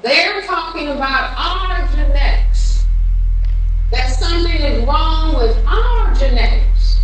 They're talking about our genetics. That something is wrong with our genetics.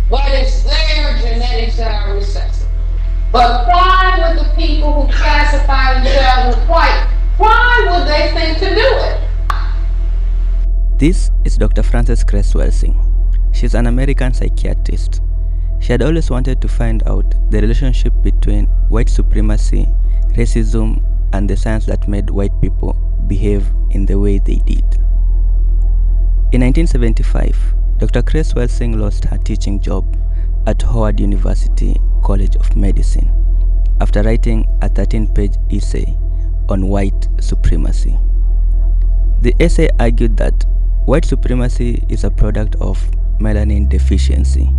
But it's their genetics that are recessive. But why would the people who classify themselves as white, why would they think to do it? This is Dr. Frances Cress Welsing. She's an American psychiatrist. She had always wanted to find out the relationship between white supremacy, racism, and the science that made white people behave in the way they did. In 1975, Dr. Cress Welsing lost her teaching job at Howard University College of Medicine after writing a 13-page essay on white supremacy. The essay argued that white supremacy is a product of melanin deficiency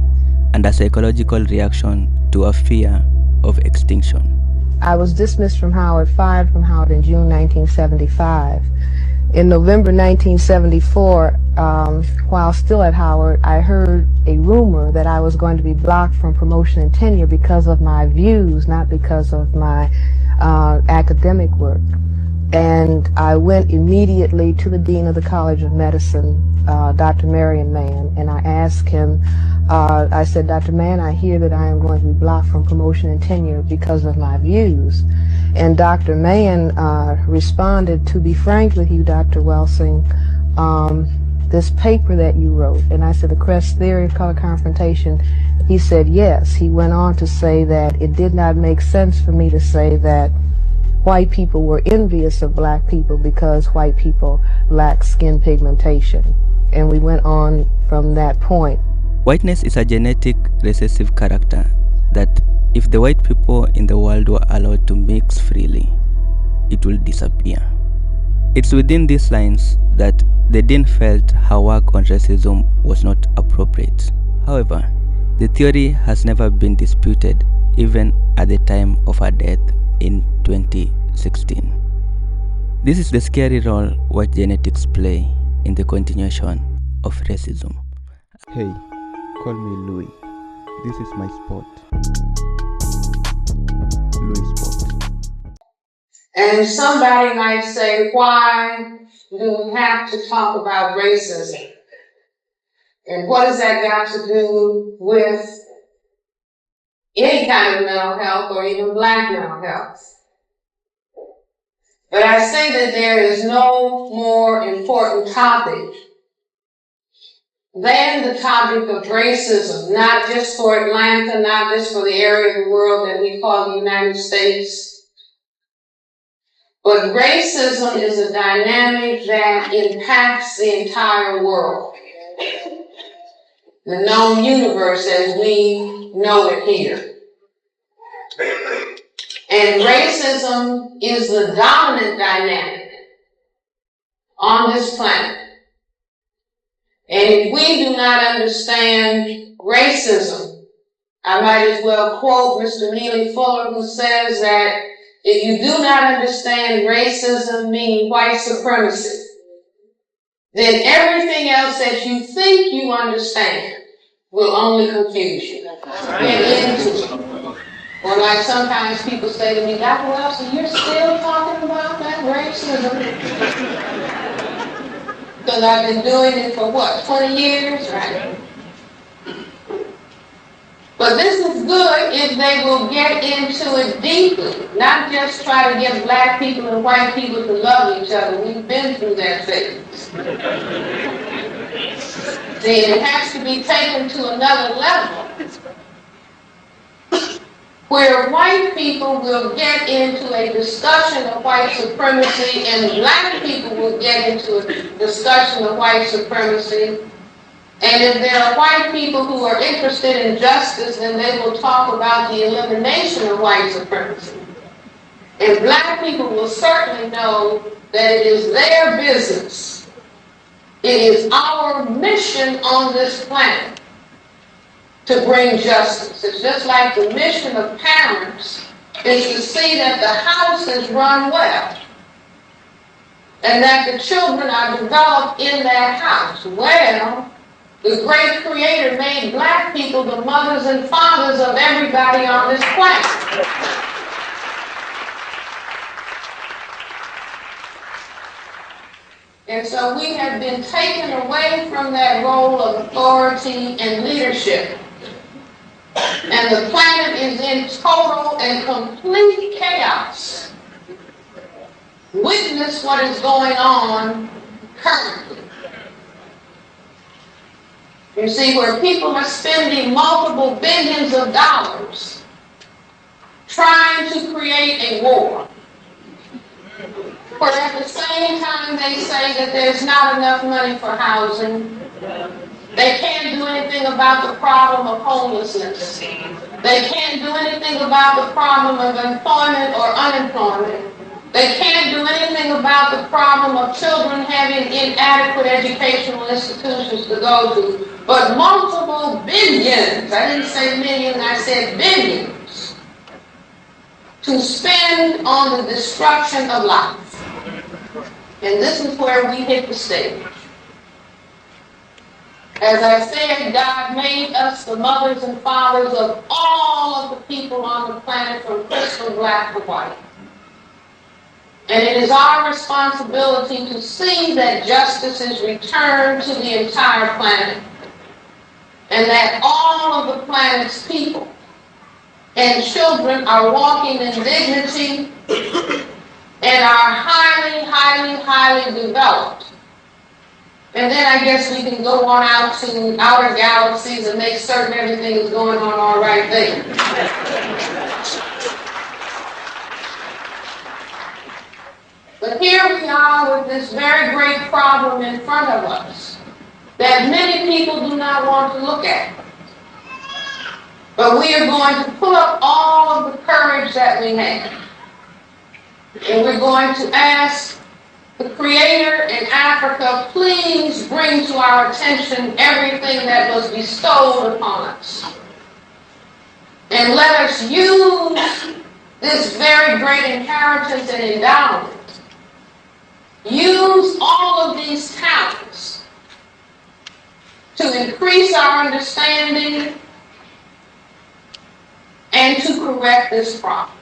and a psychological reaction to a fear of extinction. I was dismissed from Howard, fired from Howard in June 1975. In November 1974, while still at Howard, I heard a rumor that I was going to be blocked from promotion and tenure because of my views, not because of my academic work. And I went immediately to the Dean of the College of Medicine, Dr. Marion Mann, and I asked him, I said, Dr. Mann, I hear that I am going to be blocked from promotion and tenure because of my views. And Dr. Mann responded, to be frank with you, Dr. Welsing, this paper that you wrote, and I said, the Cress Theory of Color Confrontation, he said yes. He went on to say that it did not make sense for me to say that white people were envious of black people because white people lack skin pigmentation. And we went on from that point. Whiteness is a genetic recessive character that if the white people in the world were allowed to mix freely, it will disappear. It's within these lines that the Dean felt her work on racism was not appropriate. However, the theory has never been disputed, even at the time of her death in 2016. This is the scary role white genetics play in the continuation of racism. Hey, call me Louis. This is my spot. LuiSpot. And somebody might say, why do we have to talk about racism? And what has that got to do with any kind of mental health or even black mental health? But I say that there is no more important topic than the topic of racism, not just for Atlanta, not just for the area of the world that we call the United States. But racism is a dynamic that impacts the entire world, the known universe as we know it here. And racism is the dominant dynamic on this planet. And if we do not understand racism, I might as well quote Mr. Neely Fuller, who says that if you do not understand racism, meaning white supremacy, then everything else that you think you understand will only confuse you. Get into it. Or like sometimes people say to me, Dr. Welsing, you're still talking about that racism? Because I've been doing it for what, 20 years, right? But this is good if they will get into it deeply, not just try to get black people and white people to love each other. We've been through that phase. See, it has to be taken to another level where white people will get into a discussion of white supremacy and black people will get into a discussion of white supremacy. And if there are white people who are interested in justice, then they will talk about the elimination of white supremacy. And black people will certainly know that it is their business. It is our mission on this planet to bring justice. It's just like the mission of parents is to see that the house is run well and that the children are developed in that house. Well, the great creator made black people the mothers and fathers of everybody on this planet. And so we have been taken away from that role of authority and leadership. And the planet is in total and complete chaos. Witness what is going on currently. You see, where people are spending multiple billions of dollars trying to create a war. Where at the same time they say that there's not enough money for housing. They can't do anything about the problem of homelessness. They can't do anything about the problem of employment or unemployment. They can't do anything about the problem of children having inadequate educational institutions to go to. But multiple billions, I didn't say million, I said billions, to spend on the destruction of life. And this is where we hit the stage. As I said, God made us the mothers and fathers of all of the people on the planet, from crystal black to white. And it is our responsibility to see that justice is returned to the entire planet, and that all of the planet's people and children are walking in dignity and are highly, highly, highly developed. And then I guess we can go on out to outer galaxies and make certain everything is going on all right there. But here we are with this very great problem in front of us that many people do not want to look at. But we are going to pull up all of the courage that we have. And we're going to ask the Creator in Africa, please bring to our attention everything that was bestowed upon us. And let us use this very great inheritance and endowment. Use all of these talents to increase our understanding and to correct this problem.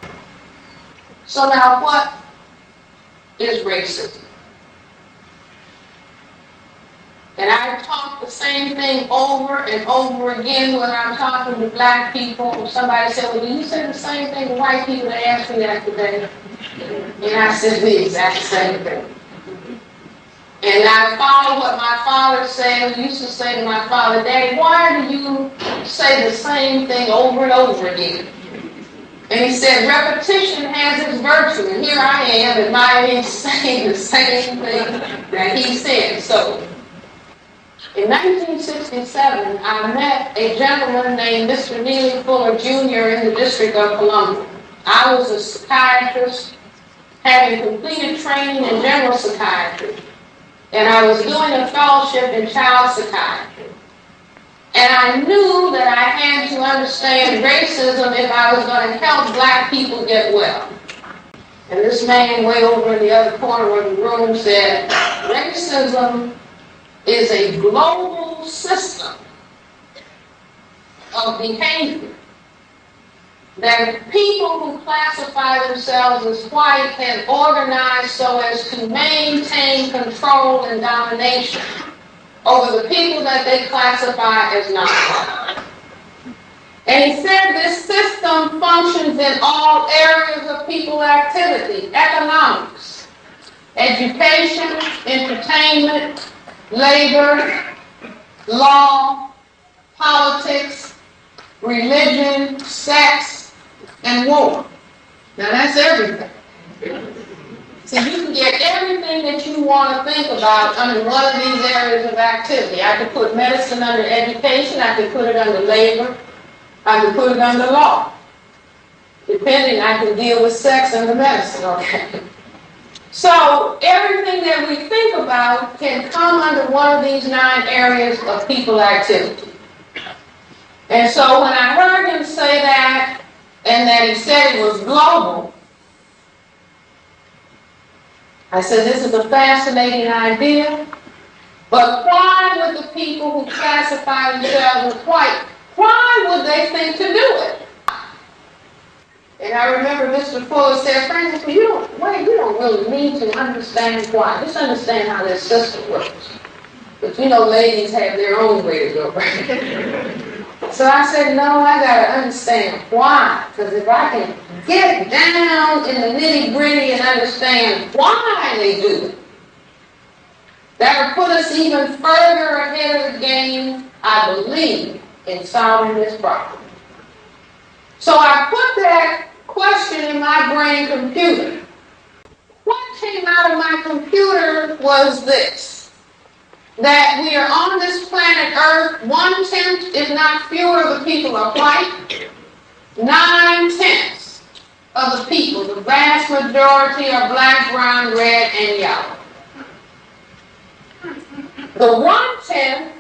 So now, what is racism? And I talk the same thing over and over again when I'm talking to black people. Somebody said, well, do you say the same thing to white people? They asked me that today. And I said the exact same thing. And I follow what my father said. He used to say to my father, Daddy, why do you say the same thing over and over again? And he said, repetition has its virtue. And here I am at my age saying the same thing that he said. So, in 1967, I met a gentleman named Mr. Neely Fuller Jr. in the District of Columbia. I was a psychiatrist, having completed training in general psychiatry. And I was doing a fellowship in child psychiatry. And I knew that I had to understand racism if I was going to help black people get well. And this man way over in the other corner of the room said, racism is a global system of behavior that people who classify themselves as white have organized so as to maintain control and domination over the people that they classify as non-white. And he said this system functions in all areas of people activity: economics, education, entertainment, labor, law, politics, religion, sex, and war. Now that's everything. So you can get everything that you want to think about under one of these areas of activity. I could put medicine under education, I could put it under labor, I could put it under law. Depending, I can deal with sex under medicine, okay? So everything that we think about can come under one of these 9 areas of people activity. And so when I heard him say that, and that he said it was global, I said, this is a fascinating idea, but why would the people who classify themselves as white, why would they think to do it? And I remember Mr. Fuller said, Francis, you don't really need to understand why. Just understand how this system works. But you know, ladies have their own way to go, right? So I said, no, I got to understand why. Because if I can get down in the nitty-gritty and understand why they do it, that will put us even further ahead of the game, I believe, in solving this problem. So I put that question in my brain computer. What came out of my computer was this: that we are on this planet Earth, 1/10, if not fewer, of the people are white. 9/10 of the people, the vast majority, are black, brown, red, and yellow. The 1/10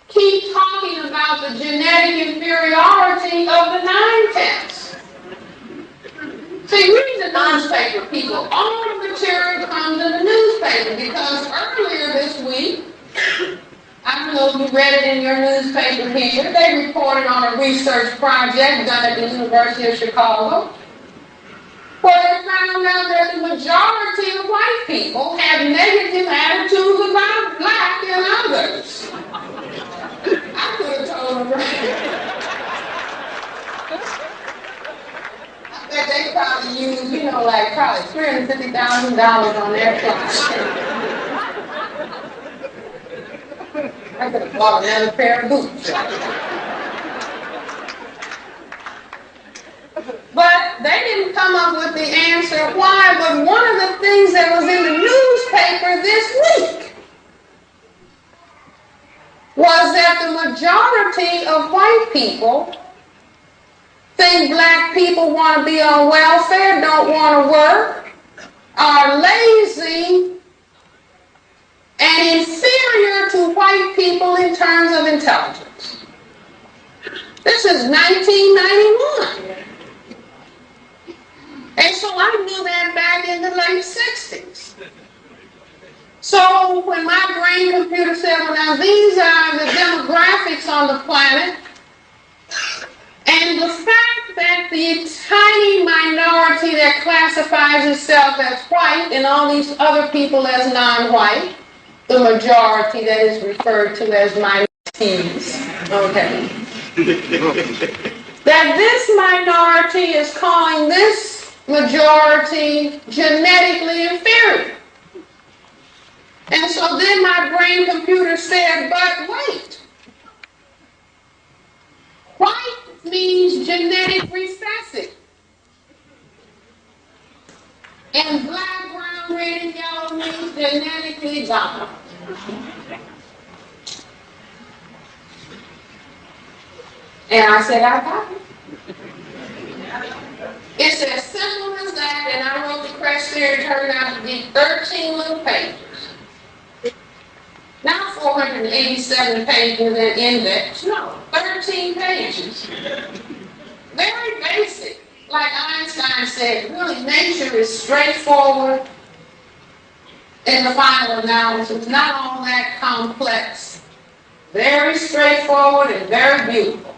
keep talking about the genetic inferiority of the 9/10. See, read the newspaper, people. All the material comes in the newspaper because earlier this week, I don't know if you read it in your newspaper here, they reported on a research project done at the University of Chicago, where they found out that the majority of white people have negative attitudes about black and others. I could have told them that. I bet they probably used, probably $350,000 on their class. I could have bought another pair of boots. But they didn't come up with the answer why, but one of the things that was in the newspaper this week was that the majority of white people think black people want to be on welfare, don't want to work, are lazy, and inferior to white people in terms of intelligence. This is 1991. And so I knew that back in the late 60s. So when my brain computer said, well, now these are the demographics on the planet, and the fact that the tiny minority that classifies itself as white and all these other people as non-white, the majority that is referred to as minorities, okay, that this minority is calling this majority genetically inferior. And so then my brain computer said, but wait, white means genetic recessive, and black, brown, red, and yellow means genetically dominant. And I said, I got it. It's as simple as that, and I wrote the Cress theory, turned out to be 13 little pages. Not 487 pages in index, no, 13 pages. Very basic. Like Einstein said, really nature is straightforward in the final analysis, not all that complex. Very straightforward and very beautiful.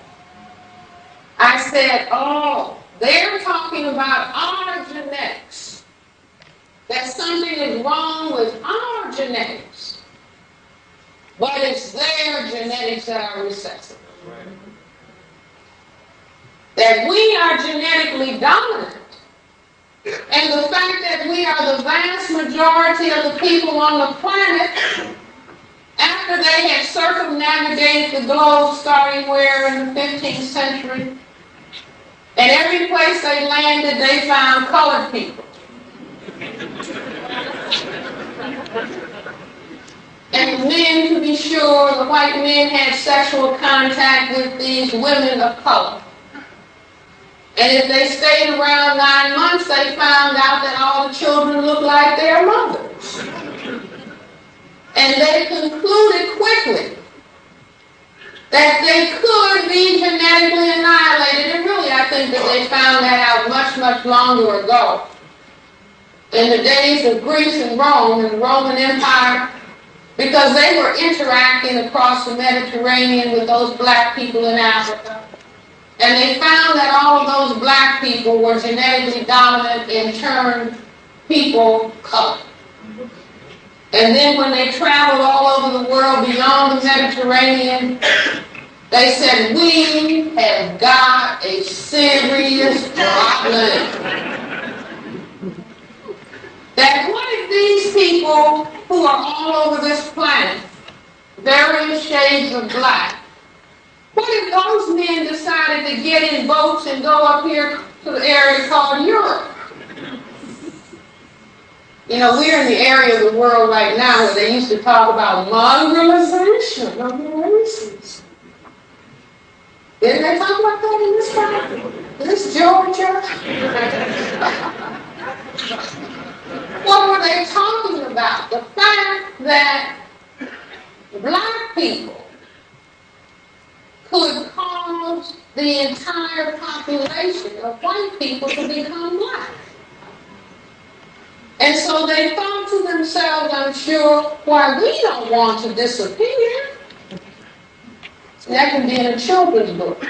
I said, oh, they're talking about our genetics. That something is wrong with our genetics. But it's their genetics that are recessive. That we are genetically dominant. And the fact that we are the vast majority of the people on the planet, after they had circumnavigated the globe starting where in the 15th century, and every place they landed, they found colored people. And the men, to be sure, the white men had sexual contact with these women of color. And if they stayed around 9 months, they found out that all the children looked like their mothers. And they concluded quickly that they could be genetically annihilated. And really, I think that they found that out much, much longer ago. In the days of Greece and Rome, and the Roman Empire, because they were interacting across the Mediterranean with those black people in Africa. And they found that all of those black people were genetically dominant and turned people color. And then when they traveled all over the world beyond the Mediterranean, they said, we have got a serious problem. That what if these people who are all over this planet, various shades of black, what if those men decided to get in boats and go up here to the area called Europe? You know, we're in the area of the world right now where they used to talk about mongrelization of the races. Didn't they talk about that in this country? This Georgia? What were they talking about? The fact that black people could cause the entire population of white people to become black. And so they thought to themselves, I'm sure, why we don't want to disappear. That can be in a children's book.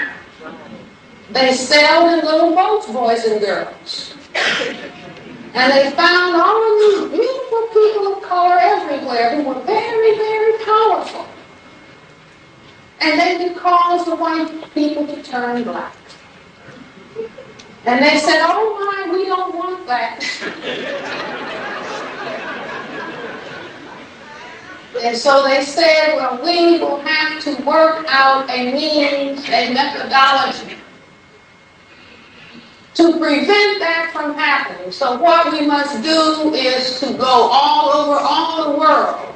They sailed in little boats, boys and girls. And they found all of these beautiful people of color everywhere who were very, very powerful. And they could cause the white people to turn black. And they said, oh my, we don't want that. And so they said, well, we will have to work out a means, a methodology to prevent that from happening. So what we must do is to go all over all the world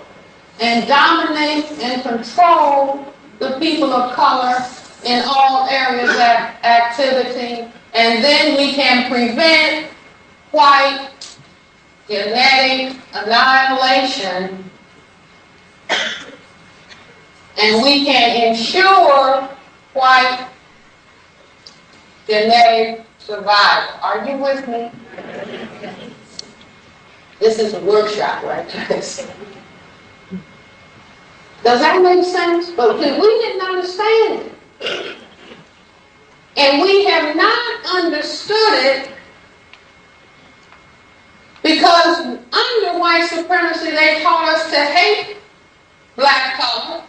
and dominate and control the people of color in all areas of activity, and then we can prevent white genetic annihilation, and we can ensure white genetic survival. Are you with me? This is a workshop, right? Does that make sense? But we didn't understand it. And we have not understood it because under white supremacy they taught us to hate black color,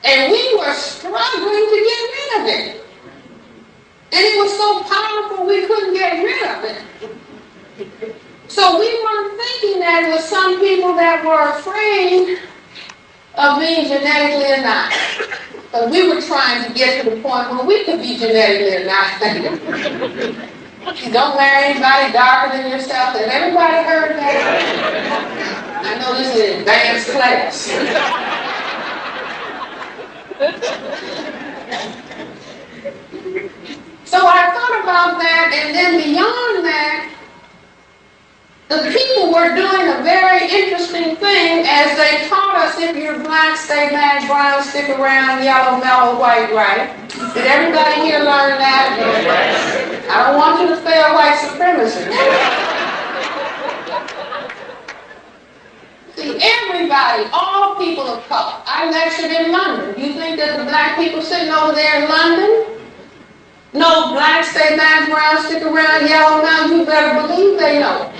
and we were struggling to get rid of it. And it was so powerful we couldn't get rid of it. So we weren't thinking that it was some people that were afraid of being genetically annihilated. But we were trying to get to the point where we could be genetically annihilated. Don't marry anybody darker than yourself. Has everybody heard that? I know this is an advanced class. So I thought about that, and then beyond that, the people were doing a very interesting thing as they taught us if you're black, stay black, brown, stick around, yellow, mellow, white, right? Did everybody here learn that? I don't want you to fail white supremacy. See, everybody, all people of color. I lectured in London. You think that the black people sitting over there in London know black, stay black, brown, stick around, yellow, mellow? You better believe they know it.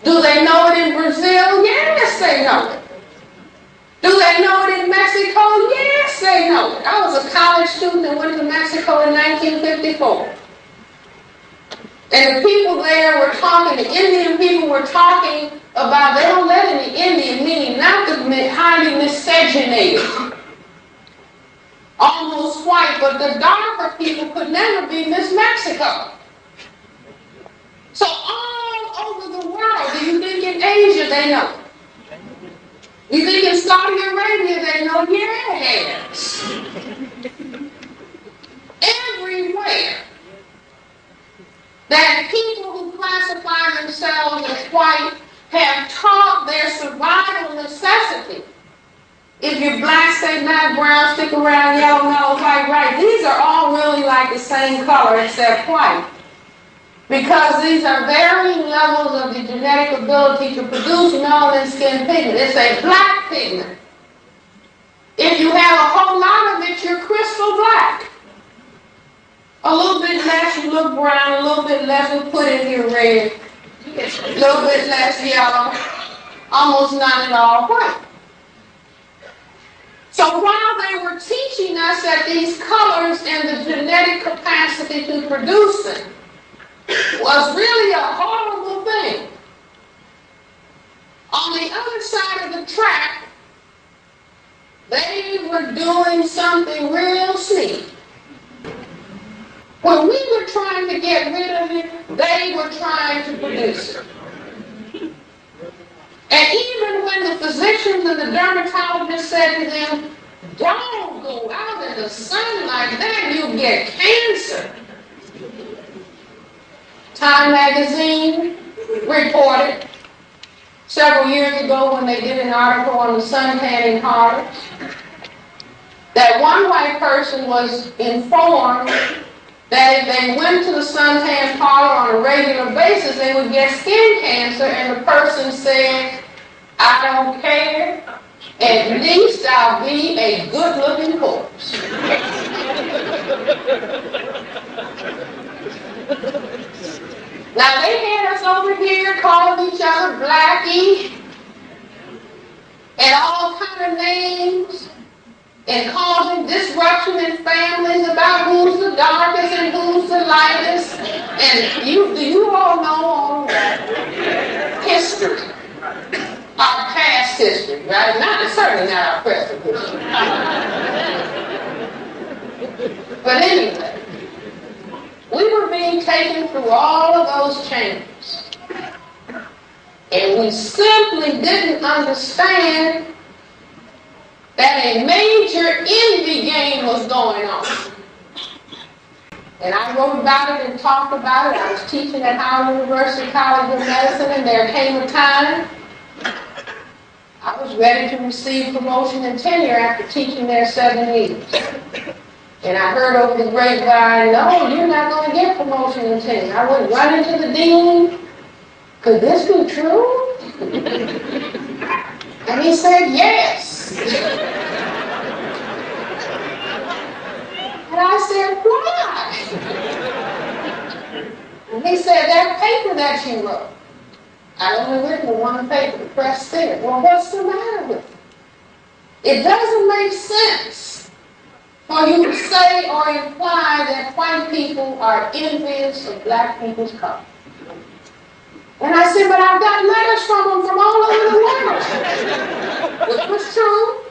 Do they know it in Brazil? Yes, they know it. Do they know it in Mexico? Yes, they know it. I was a college student and went to Mexico in 1954. And the people there were talking, the Indian people were talking about, they don't let any Indian, meaning not the highly miscegenated, almost white, but the darker people could never be Miss Mexico. So all over the world, do you think in Asia they know? You think in Saudi Arabia they know? Yes. Everywhere that people who classify themselves as white have taught their survival necessity. If you're black, stay black, brown, stick around, yellow, mellow, white, right. These are all really like the same color except white. Because these are varying levels of the genetic ability to produce melanin skin pigment. It's a black pigment. If you have a whole lot of it, you're crystal black. A little bit less, you look brown. A little bit less, we put in here red. A little bit less yellow. Almost none at all white. So while they were teaching us that these colors and the genetic capacity to produce them was really a horrible thing, on the other side of the track, they were doing something real sneaky. When we were trying to get rid of it, they were trying to produce it. And even when the physicians and the dermatologists said to them, don't go out in the sun like that, you'll get cancer. Time magazine reported several years ago when they did an article on the sun tanning parlors that one white person was informed that if they went to the suntan parlor on a regular basis, they would get skin cancer, and the person said, I don't care, at least I'll be a good-looking corpse. Now, they had us over here calling each other Blackie and all kind of names, and causing disruption in families about who's the darkest and who's the lightest. And you all know all of that history, our past history, right? Certainly not our present history. But anyway, we were being taken through all of those changes, and we simply didn't understand that a major envy game was going on. And I wrote about it and talked about it. I was teaching at Howard University College of Medicine, and there came a time I was ready to receive promotion and tenure after teaching there 7 years. And I heard over the grapevine, no, you're not going to get promotion and tenure. I went right into the dean. Could this be true? And he said, yes. And I said, why? And he said, that paper that you wrote. I'd only written one paper, the Cress Welsing. Well, what's the matter with it? It doesn't make sense for you to say or imply that white people are envious of black people's color. And I said, but I've got letters from them from all over the world. Which was true.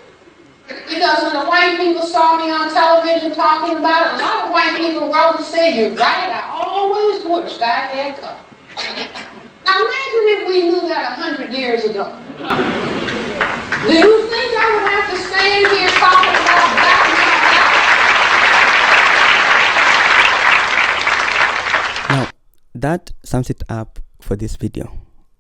Because when the white people saw me on television talking about it, a lot of white people wrote and said, you're right, I always wished I had color. Now imagine if we knew that 100 years ago. Do you think I would have to stand here talking about black people? Now, that sums it up for this video.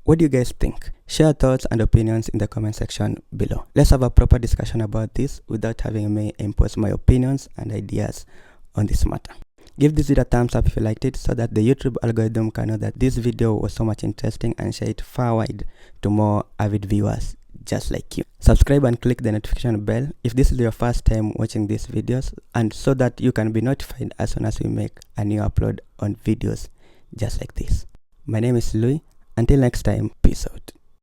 What do you guys think? Share thoughts and opinions in the comment section below. Let's have a proper discussion about this without having me impose my opinions and ideas on this matter. Give this video a thumbs up if you liked it, so that the YouTube algorithm can know that this video was so much interesting and share it far wide to more avid viewers just like you. Subscribe and click the notification bell if this is your first time watching these videos, and so that you can be notified as soon as we make a new upload on videos just like this. My name is Louis. Until next time, peace out.